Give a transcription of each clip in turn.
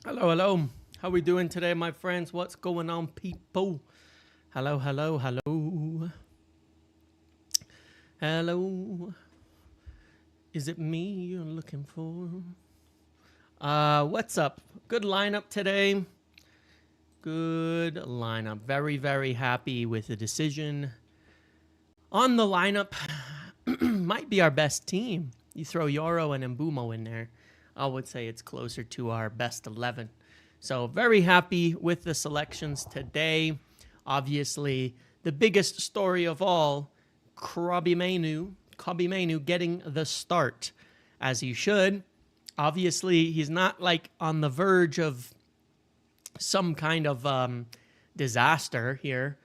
Hello, hello. How we doing today, my friends? What's going on, people? Hello, hello, hello. Hello. Is it me you're looking for? What's up? Good lineup today. Good lineup. Very, very happy with the decision. On the lineup, might be our best team. You throw Yoro and Mbumo in there, I would say it's closer to our best 11. So very happy with the selections today. Obviously, the biggest story of all, Kobbie Mainoo getting the start, as he should. Obviously, he's not like on the verge of some kind of disaster here.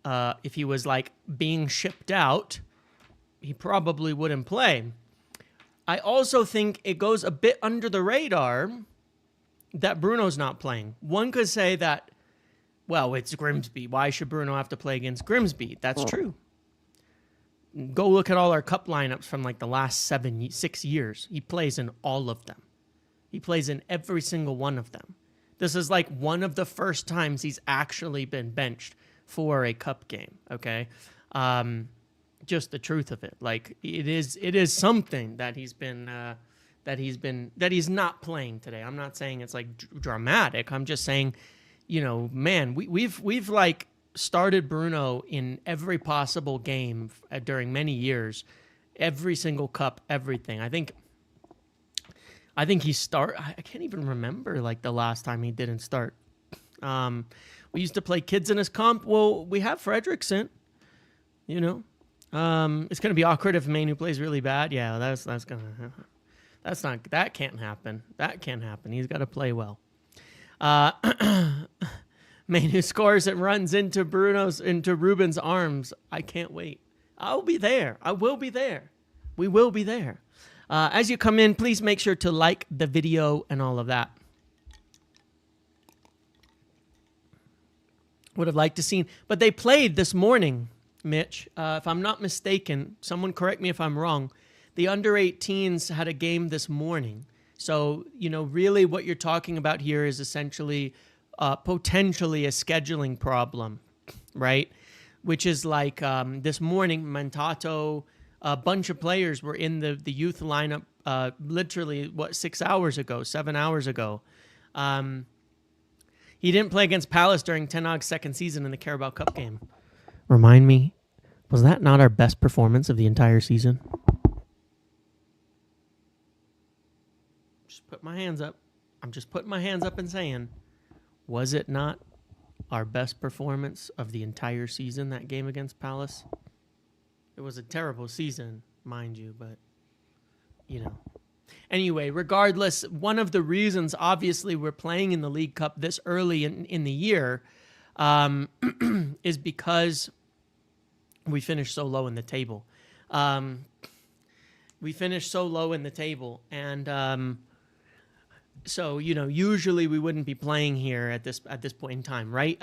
If he was like being shipped out, he probably wouldn't play. I also think it goes a bit under the radar that Bruno's not playing. One could say that, well, it's Grimsby. Why should Bruno have to play against Grimsby? That's true. Go look at all our cup lineups from like the last 6 years. He plays in all of them. He plays in every single one of them. This is like one of the first times he's actually been benched for a cup game, okay? Just the truth of it. Like it is something that he's not playing today. I'm not saying it's like dramatic. I'm just saying, man, we've like started Bruno in every possible game during many years, every single cup, everything. I think I can't even remember like the last time he didn't start. We used to play kids in his comp. Well, we have Fredricson, It's gonna be awkward if Mainoo plays really bad. Yeah, that can't happen. That can't happen. He's got to play well. Mainoo scores and runs into Ruben's arms. I can't wait. I'll be there. I will be there. We will be there. As you come in, please make sure to like the video and all of that. Would have liked to seen, but they played this morning, Mitch. If I'm not mistaken, someone correct me if I'm wrong. The under-18s had a game this morning. So, really what you're talking about here is essentially potentially a scheduling problem, right? Which is like this morning, Mantato, a bunch of players were in the youth lineup literally, 7 hours ago. He didn't play against Palace during Ten Hag's second season in the Carabao Cup game. Remind me, was that not our best performance of the entire season? Just put my hands up. I'm just putting my hands up and saying, was it not our best performance of the entire season, that game against Palace? It was a terrible season, mind you, but, Anyway, regardless, one of the reasons, obviously, we're playing in the League Cup this early in the year is because we finished so low in the table. And so, usually we wouldn't be playing here at this point in time, right?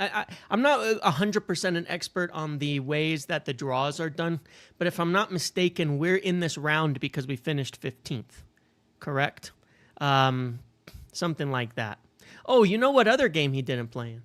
I'm not 100% an expert on the ways that the draws are done, but if I'm not mistaken, we're in this round because we finished 15th, correct? Something like that. Oh, you know what other game he didn't play in?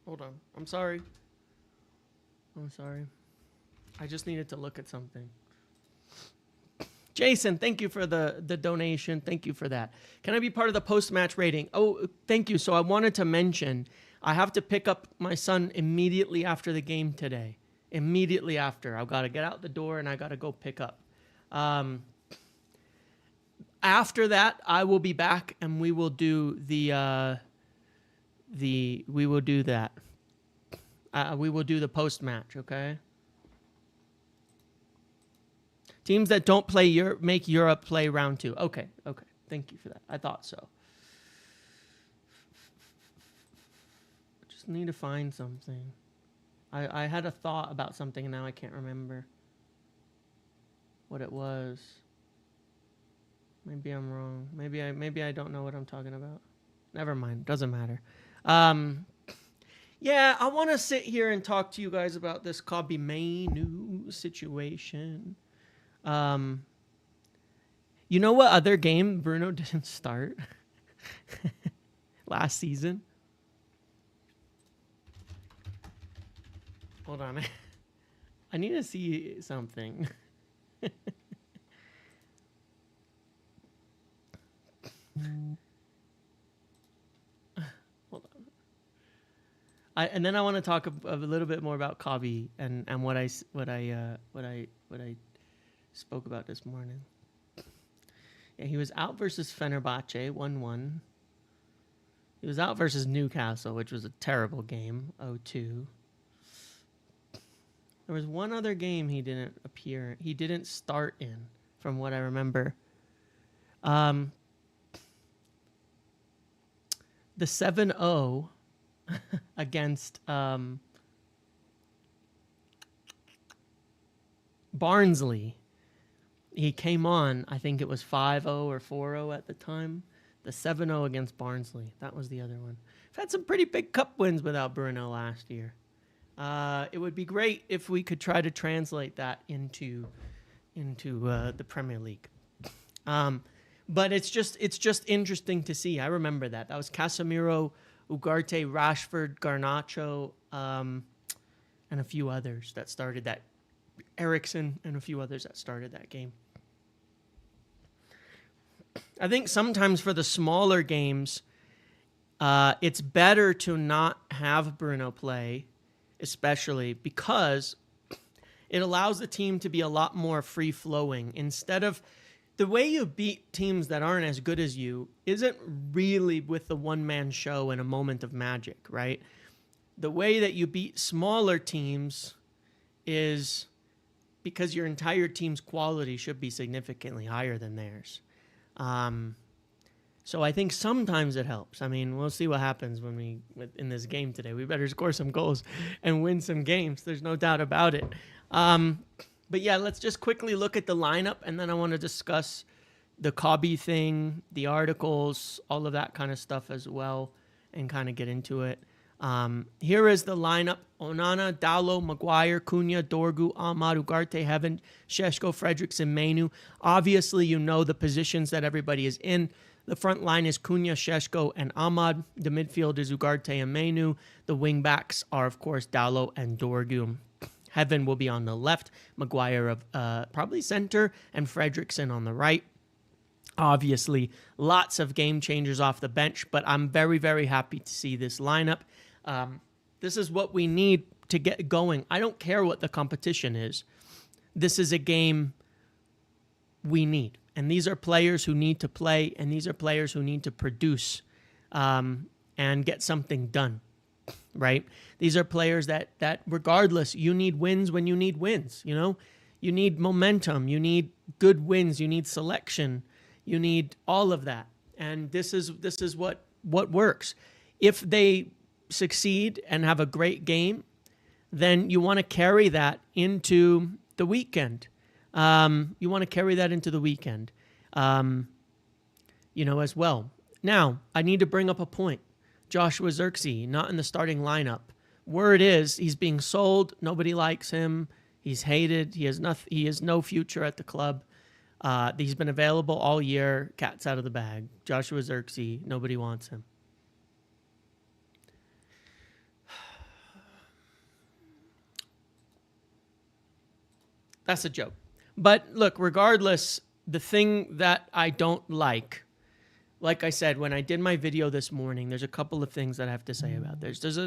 Hold on. I'm sorry. I just needed to look at something. Jason, thank you for the donation. Thank you for that. Can I be part of the post-match rating? Oh, thank you. So I wanted to mention, I have to pick up my son immediately after the game today. Immediately after. I've got to get out the door and I got to go pick up. After that, I will be back and we will do the post-match, okay? Teams that don't play Europe make Europe play round 2. Okay. Thank you for that. I thought so. Just need to find something. I had a thought about something and now I can't remember. what it was. Maybe I'm wrong. Maybe I don't know what I'm talking about. Never mind. Doesn't matter. Yeah, I want to sit here and talk to you guys about this Kobbie Mainoo situation. You know what other game Bruno didn't start last season? Hold on. I need to see something. Hold on. And then I want to talk a little bit more about Kobbie and what I spoke about this morning. Yeah, he was out versus Fenerbahce 1-1. He was out versus Newcastle, which was a terrible game, 0-2. There was one other game he didn't start in, from what I remember. The 7-0 against Barnsley. He came on, I think it was 5-0 or 4-0 at the time. The 7-0 against Barnsley. That was the other one. We've had some pretty big cup wins without Bruno last year. It would be great if we could try to translate that into the Premier League. But it's just interesting to see. I remember that. That was Casemiro, Ugarte, Rashford, Garnacho, and a few others that started that. Ericsson and a few others that started that game. I think sometimes for the smaller games, it's better to not have Bruno play, especially because it allows the team to be a lot more free-flowing. Instead of the way you beat teams that aren't as good as you isn't really with the one-man show and a moment of magic, right? The way that you beat smaller teams is because your entire team's quality should be significantly higher than theirs. So I think sometimes it helps. I mean, we'll see what happens in this game today. We better score some goals and win some games. There's no doubt about it. But yeah, let's just quickly look at the lineup, and then I want to discuss the Kobbie thing, the articles, all of that kind of stuff as well, and kind of get into it. Here is the lineup: Onana, Dalot, Maguire, Cunha, Dorgu, Ahmad, Ugarte, Heaven, Sesko, Fredricson, Mainoo. Obviously, you know the positions that everybody is in. The front line is Cunha, Sesko, and Ahmad. The midfield is Ugarte and Mainoo. The wing backs are, of course, Dalot and Dorgu. Heaven will be on the left, Maguire of probably center, and Fredricson on the right. Obviously, lots of game changers off the bench, but I'm very, very happy to see this lineup. This is what we need to get going. I don't care what the competition is. This is a game we need. And these are players who need to play, and these are players who need to produce and get something done, right? These are players that regardless, you need wins when you need wins, you know? You need momentum. You need good wins. You need selection. You need all of that. And this is what works. If they succeed and have a great game, then you want to carry that into the weekend. You want to carry that into the weekend, as well. Now, I need to bring up a point. Joshua Zirkzee, not in the starting lineup. Word is he's being sold. Nobody likes him. He's hated. He has no future at the club. He's been available all year. Cat's out of the bag. Joshua Zirkzee, nobody wants him. That's a joke. But look, regardless, the thing that I don't like I said, when I did my video this morning, there's a couple of things that I have to say about this. There's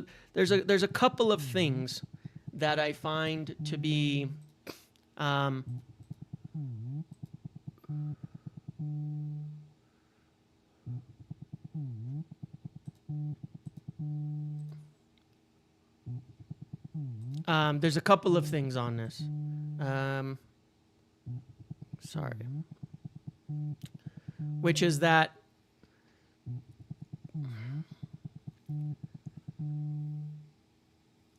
a couple of things that I find to be there's a couple of things on this. Sorry. Which is that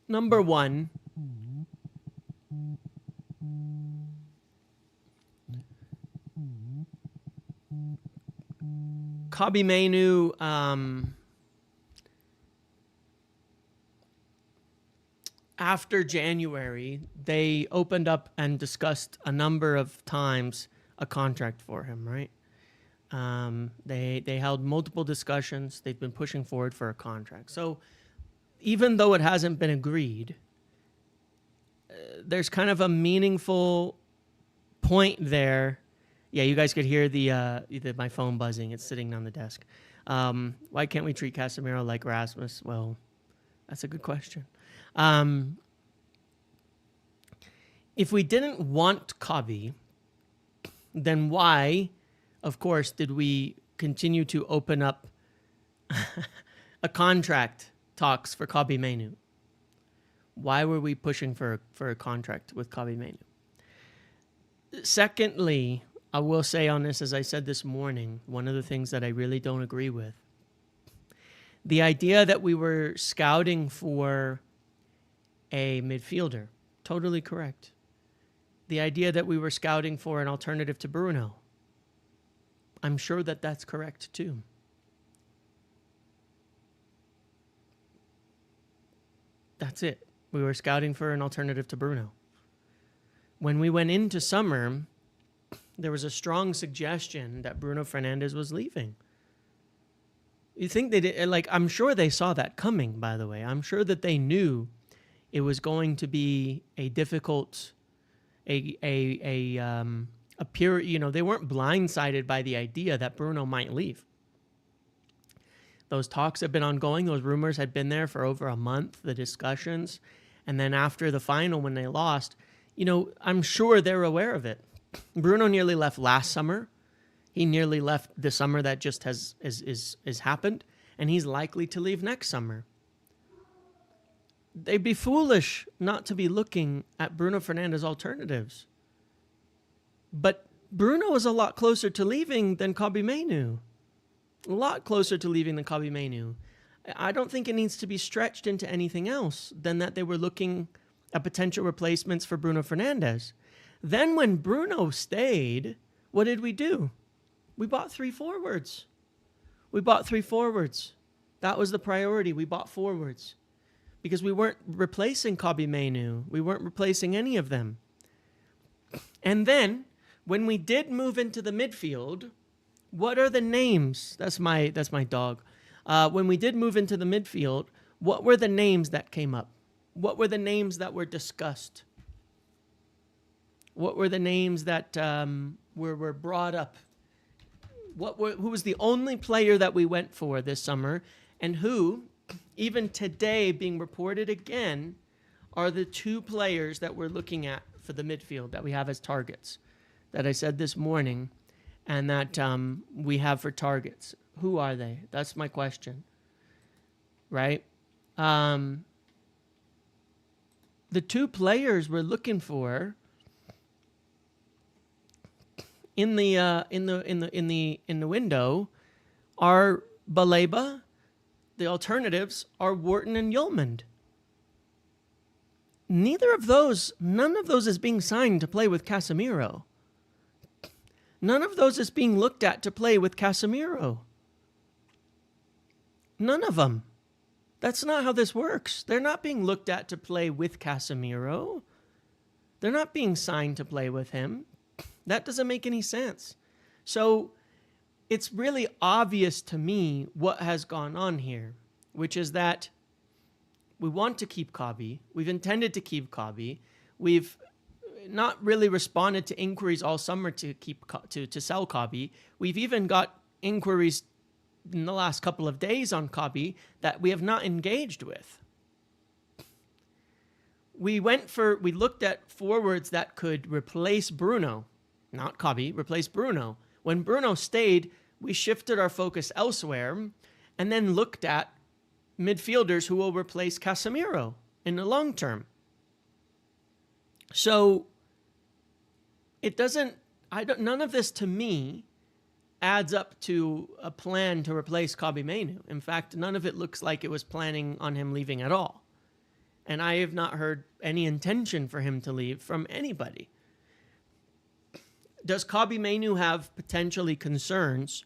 number one, Kobbie Mainoo, after January, they opened up and discussed a number of times a contract for him, right? They held multiple discussions. They've been pushing forward for a contract. So even though it hasn't been agreed, there's kind of a meaningful point there. Yeah, you guys could hear my phone buzzing. It's sitting on the desk. Why can't we treat Casemiro like Rasmus? Well, that's a good question. If we didn't want Kobbie, then why, of course, did we continue to open up a contract talks for Kobbie Mainoo? Why were we pushing for a contract with Kobbie Mainoo? Secondly, I will say on this, as I said this morning, one of the things that I really don't agree with, the idea that we were scouting for a midfielder, totally correct. The idea that we were scouting for an alternative to Bruno, I'm sure that that's correct too. That's it. We were scouting for an alternative to Bruno. When we went into summer, there was a strong suggestion that Bruno Fernandes was leaving. You think they did? Like, I'm sure they saw that coming, by the way. I'm sure that they knew it was going to be a difficult, they weren't blindsided by the idea that Bruno might leave. Those talks have been ongoing. Those rumors had been there for over a month, the discussions. And then after the final, when they lost, I'm sure they're aware of it. Bruno nearly left last summer. He nearly left the summer that just has happened. And he's likely to leave next summer. They'd be foolish not to be looking at Bruno Fernandes alternatives. But Bruno is a lot closer to leaving than Kobbie Mainoo. A lot closer to leaving than Kobbie Mainoo. I don't think it needs to be stretched into anything else than that they were looking at potential replacements for Bruno Fernandes. Then when Bruno stayed, what did we do? We bought 3 forwards. That was the priority. We bought forwards. Because we weren't replacing Kobbie Mainoo. We weren't replacing any of them. And then, when we did move into the midfield, what are the names? That's my dog. When we did move into the midfield, what were the names that came up? What were the names that were discussed? What were the names that were brought up? Who was the only player that we went for this summer, and who, even today being reported again, are the 2 players that we're looking at for the midfield that we have as targets, that I said this morning, and that we have for targets. Who are they? That's my question, right? The 2 players we're looking for in the window are Baleba. The alternatives are Wharton and Yeomand. None of those is being signed to play with Casemiro. None of those is being looked at to play with Casemiro. None of them. That's not how this works. They're not being looked at to play with Casemiro. They're not being signed to play with him. That doesn't make any sense. So it's really obvious to me what has gone on here, which is that we want to keep Kobbie. We've intended to keep Kobbie. We've not really responded to inquiries all summer to sell Kobbie. We've even got inquiries in the last couple of days on Kobbie that we have not engaged with. We looked at forwards that could replace Bruno, not Kobbie, replace Bruno. When Bruno stayed, we shifted our focus elsewhere and then looked at midfielders who will replace Casemiro in the long term. So none of this to me adds up to a plan to replace Kobbie Mainoo. In fact, none of it looks like it was planning on him leaving at all. And I have not heard any intention for him to leave from anybody. Does Kobbie Mainoo have potentially concerns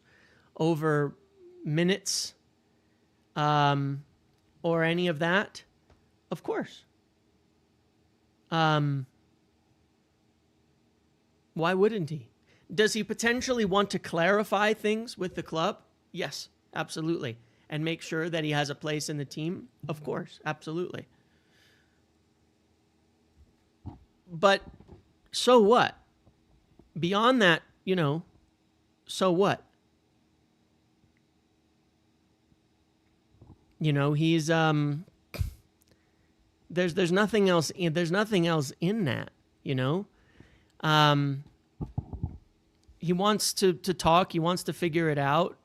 over minutes, or any of that? Of course. Why wouldn't he? Does he potentially want to clarify things with the club? Yes, absolutely. And make sure that he has a place in the team? Of course, absolutely. But so what? Beyond that, so what? He's there's nothing else in that, he wants to talk, he wants to figure it out.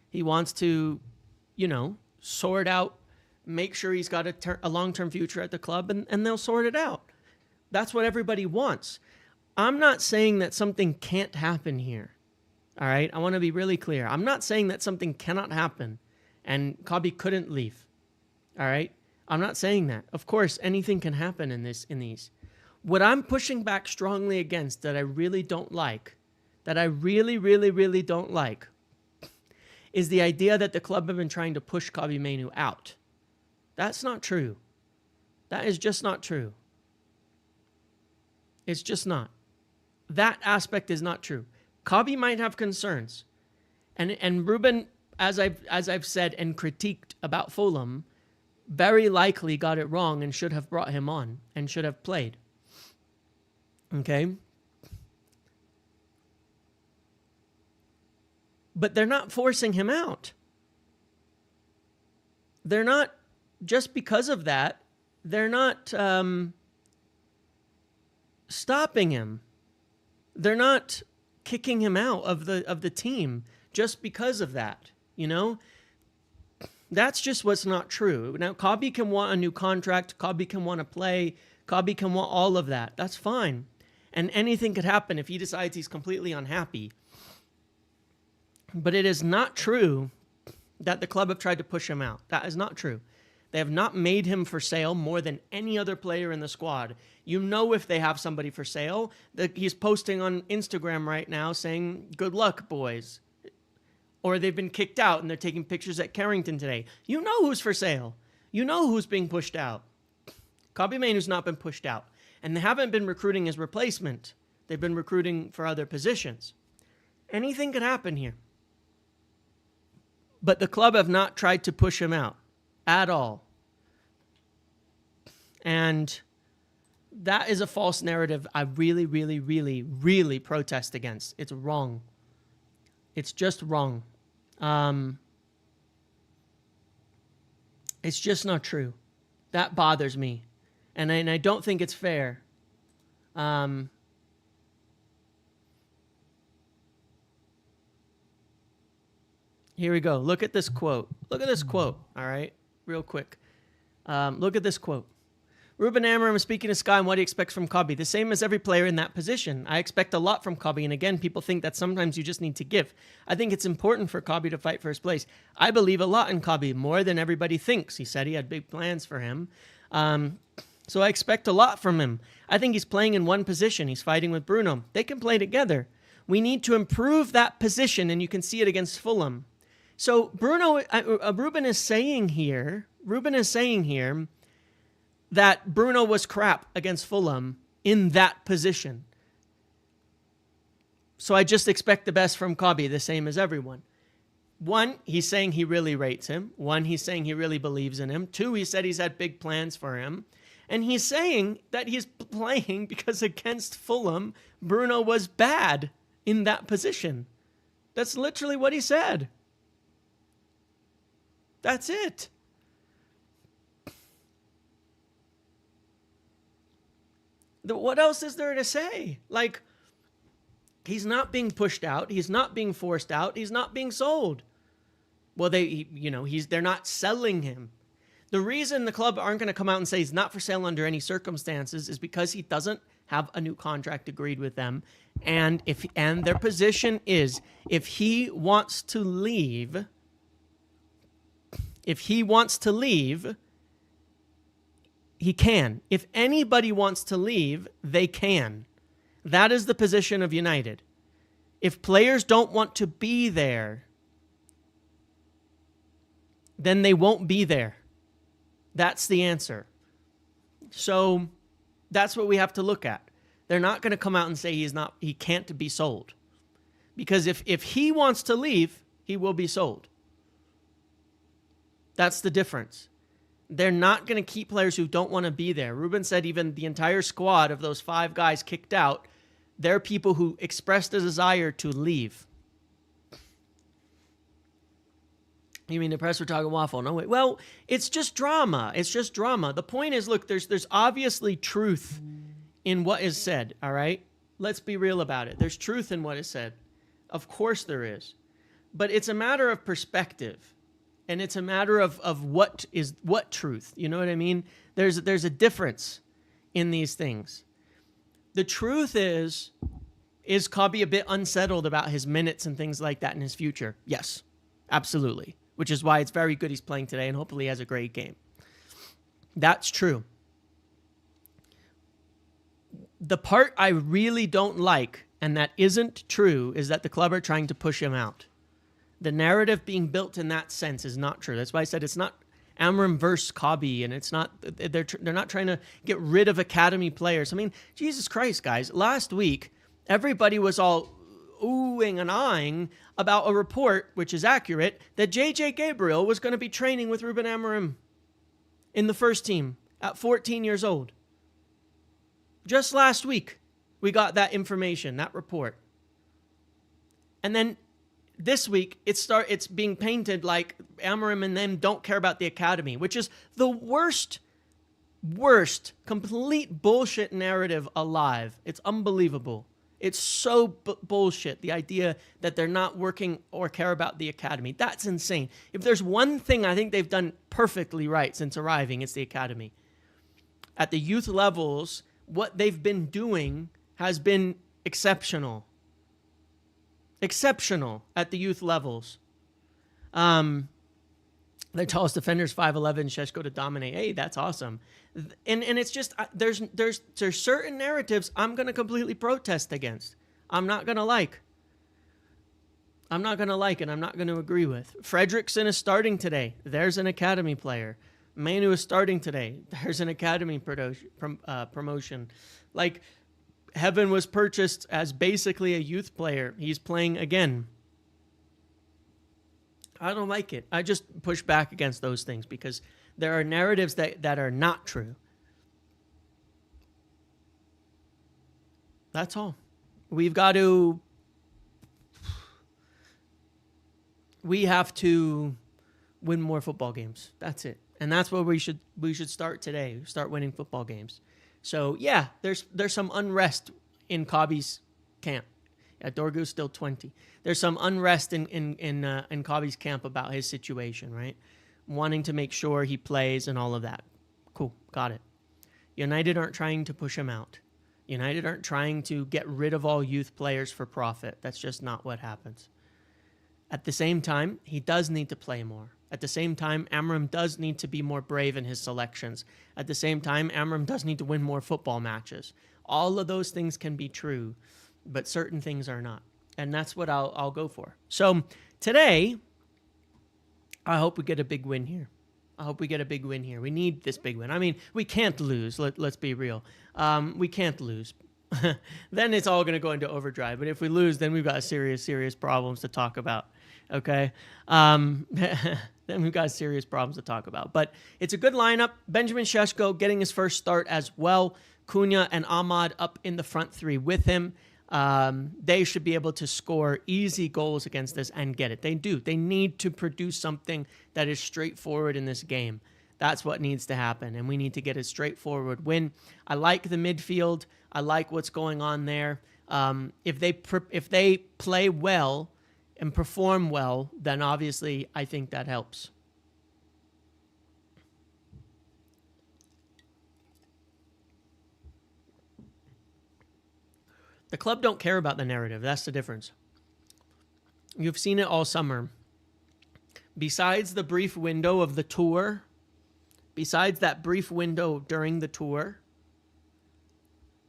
He wants to, sort out, make sure he's got a long-term future at the club, and they'll sort it out. That's what everybody wants. I'm not saying that something can't happen here. All right? I want to be really clear. I'm not saying that something cannot happen and Kobbie couldn't leave. All right? I'm not saying that. Of course, anything can happen in these. What I'm pushing back strongly against, that I really don't like, that I really, really, really don't like, is the idea that the club have been trying to push Kobbie Mainoo out. That's not true. That is just not true. It's just not. That aspect is not true. Kobbie might have concerns. And Ruben, as I've said and critiqued about Fulham, very likely got it wrong and should have brought him on and should have played. Okay? But they're not forcing him out. They're not, just because of that, they're not stopping him. They're not kicking him out of the team just because of that, That's just what's not true. Now, Kobbie can want a new contract. Kobbie can want to play. Kobbie can want all of that. That's fine. And anything could happen if he decides he's completely unhappy. But it is not true that the club have tried to push him out. That is not true. They have not made him for sale more than any other player in the squad. If they have somebody for sale, he's posting on Instagram right now saying, "Good luck, boys." Or they've been kicked out and they're taking pictures at Carrington today. You know who's for sale. You know who's being pushed out. Kobbie Mainoo's not been pushed out. And they haven't been recruiting his replacement. They've been recruiting for other positions. Anything could happen here. But the club have not tried to push him out at all. And that is a false narrative I really, really, really, really protest against. It's wrong. It's just wrong. It's just not true. That bothers me. And I don't think it's fair. Here we go. Look at this quote. Look at this quote. All right. Real quick. Look at this quote. Ruben Amorim is speaking to Sky on what he expects from Kobbie. The same as every player in that position. I expect a lot from Kobbie. And again, people think that sometimes you just need to give. I think it's important for Kobbie to fight first place. I believe a lot in Kobbie, more than everybody thinks. He said he had big plans for him. So I expect a lot from him. I think he's playing in one position. He's fighting with Bruno. They can play together. We need to improve that position, and you can see it against Fulham. So Ruben is saying here that Bruno was crap against Fulham in that position. So I just expect the best from Kobbie, the same as everyone. One, he's saying he really rates him. One, he's saying he really believes in him. Two, he said he's had big plans for him. And he's saying that he's playing because against Fulham, Bruno was bad in that position. That's literally what he said. That's it. What else is there to say? Like, he's not being pushed out. He's not being forced out. He's not being sold. Well, they're not selling him. The reason the club aren't going to come out and say he's not for sale under any circumstances is because he doesn't have a new contract agreed with them. And their position is, if he wants to leave, he can. If anybody wants to leave, they can. That is the position of United. If players don't want to be there, then they won't be there. That's the answer. So that's what we have to look at. They're not going to come out and say he can't be sold. Because if he wants to leave, he will be sold. That's the difference. They're not going to keep players who don't want to be there. Ruben said even the entire squad of those 5 guys kicked out, they're people who expressed a desire to leave. You mean the press were talking waffle? No way. Well, it's just drama. It's just drama. The point is, look, there's obviously truth in what is said, all right? Let's be real about it. There's truth in what is said. Of course there is. But it's a matter of perspective. And it's a matter of what truth. You know what I mean? There's a difference in these things. The truth is Kobbie a bit unsettled about his minutes and things like that in his future? Yes, absolutely. Which is why it's very good he's playing today and hopefully he has a great game. That's true. The part I really don't like, and that isn't true, is that the club are trying to push him out. The narrative being built in that sense is not true. That's why I said it's not Amorim versus Kobbie, and it's not, they're not trying to get rid of academy players. I mean, Jesus Christ, guys. Last week, everybody was all oohing and ahhing about a report, which is accurate, that J.J. Gabriel was going to be training with Ruben Amorim in the first team at 14 years old. Just last week, we got that information, that report. And then this week, it's being painted like Amorim and them don't care about the academy, which is the worst, complete bullshit narrative alive. It's unbelievable. It's so bullshit, the idea that they're not working or care about the academy. That's insane. If there's one thing I think they've done perfectly right since arriving, it's the academy. At the youth levels, what they've been doing has been exceptional. Exceptional at the youth levels. Their tallest defender's 5'11", Sesko to dominate. Hey, that's awesome. And it's just, there's certain narratives I'm going to completely protest against. I'm not going to like. And I'm not going to agree with. Fredricson is starting today. There's an academy player. Mainoo is starting today. There's an academy promotion. Like, Heaven was purchased as basically a youth player. He's playing again. I don't like it. I just push back against those things because there are narratives that are not true. That's all. We have to win more football games. That's it. And that's where we should start today. Start winning football games. So yeah, there's some unrest in Kobbie's camp. Yeah, Dorgu's still 20. There's some unrest in Kobbie's camp about his situation, right? Wanting to make sure he plays and all of that. Cool, got it. United aren't trying to push him out. United aren't trying to get rid of all youth players for profit. That's just not what happens. At the same time, he does need to play more. At the same time, Amorim does need to be more brave in his selections. At the same time, Amorim does need to win more football matches. All of those things can be true, but certain things are not. And that's what I'll go for. So today, I hope we get a big win here. We need this big win. I mean, we can't lose. Let's be real. We can't lose. Then it's all going to go into overdrive. But if we lose, then we've got serious problems to talk about. Okay? Then we've got serious problems to talk about. But it's a good lineup. Benjamin Sesko getting his first start as well. Cunha and Ahmad up in the front three with him. They should be able to score easy goals against this and get it. They do. They need to produce something that is straightforward in this game. That's what needs to happen, and we need to get a straightforward win. I like the midfield. I like what's going on there. If they play well and perform well, then obviously I think that helps. The club don't care about the narrative. That's the difference. You've seen it all summer. Besides the brief window of the tour, besides that brief window during the tour,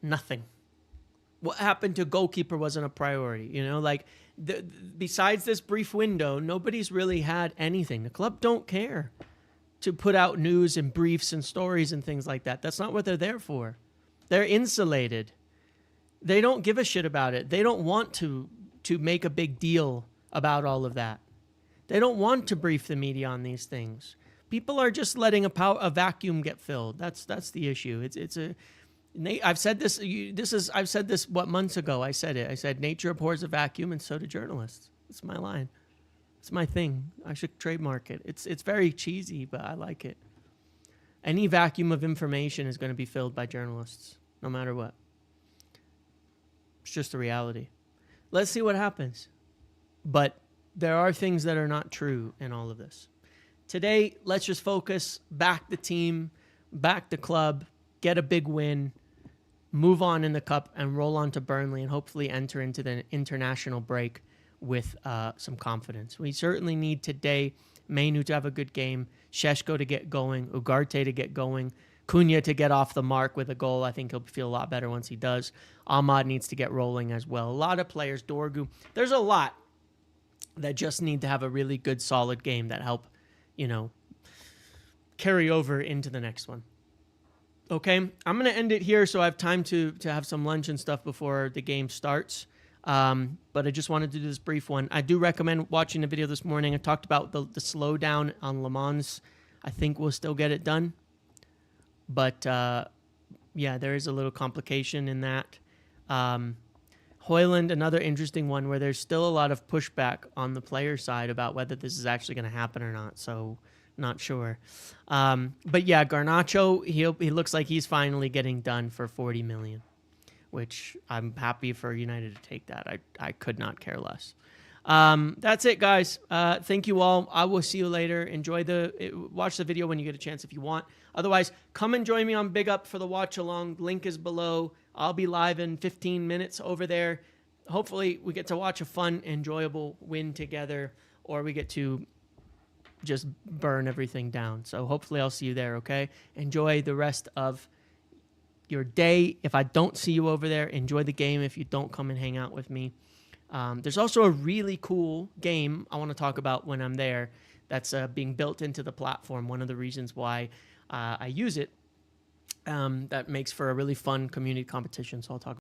nothing. What happened to goalkeeper wasn't a priority. Like besides this brief window, nobody's really had anything. The club don't care to put out news and briefs and stories and things like that. That's not what they're there for. They're insulated. They don't give a shit about it. They don't want to make a big deal about all of that. They don't want to brief the media on these things. People are just letting a vacuum get filled. That's the issue. I've said this. I've said this months ago. I said it. I said nature abhors a vacuum, and so do journalists. It's my line. It's my thing. I should trademark it. It's very cheesy, but I like it. Any vacuum of information is going to be filled by journalists, no matter what. It's just the reality. Let's see what happens. But there are things that are not true in all of this. Today, let's just focus, back the team, back the club, get a big win, move on in the cup, and roll on to Burnley and hopefully enter into the international break with some confidence. We certainly need today Mainoo to have a good game, Sesko to get going, Ugarte to get going, Cunha to get off the mark with a goal. I think he'll feel a lot better once he does. Ahmad needs to get rolling as well. A lot of players, Dorgu. There's a lot that just need to have a really good, solid game that help, carry over into the next one. Okay, I'm going to end it here so I have time to have some lunch and stuff before the game starts. But I just wanted to do this brief one. I do recommend watching the video this morning. I talked about the slowdown on Le Mans. I think we'll still get it done. But, yeah, there is a little complication in that. Hoyland, another interesting one where there's still a lot of pushback on the player side about whether this is actually going to happen or not. So, not sure. But, yeah, Garnacho, he looks like he's finally getting done for 40 million, which I'm happy for United to take that. I could not care less. That's it, guys. Thank you all. I will see you later. Watch the video when you get a chance if you want. Otherwise, come and join me on Big Up for the watch along. Link is below. I'll be live in 15 minutes over there. Hopefully, we get to watch a fun, enjoyable win together, or we get to just burn everything down. So hopefully, I'll see you there, okay? Enjoy the rest of your day. If I don't see you over there, enjoy the game if you don't come and hang out with me. There's also a really cool game I want to talk about when I'm there that's being built into the platform. One of the reasons why I use it that makes for a really fun community competition. So I'll talk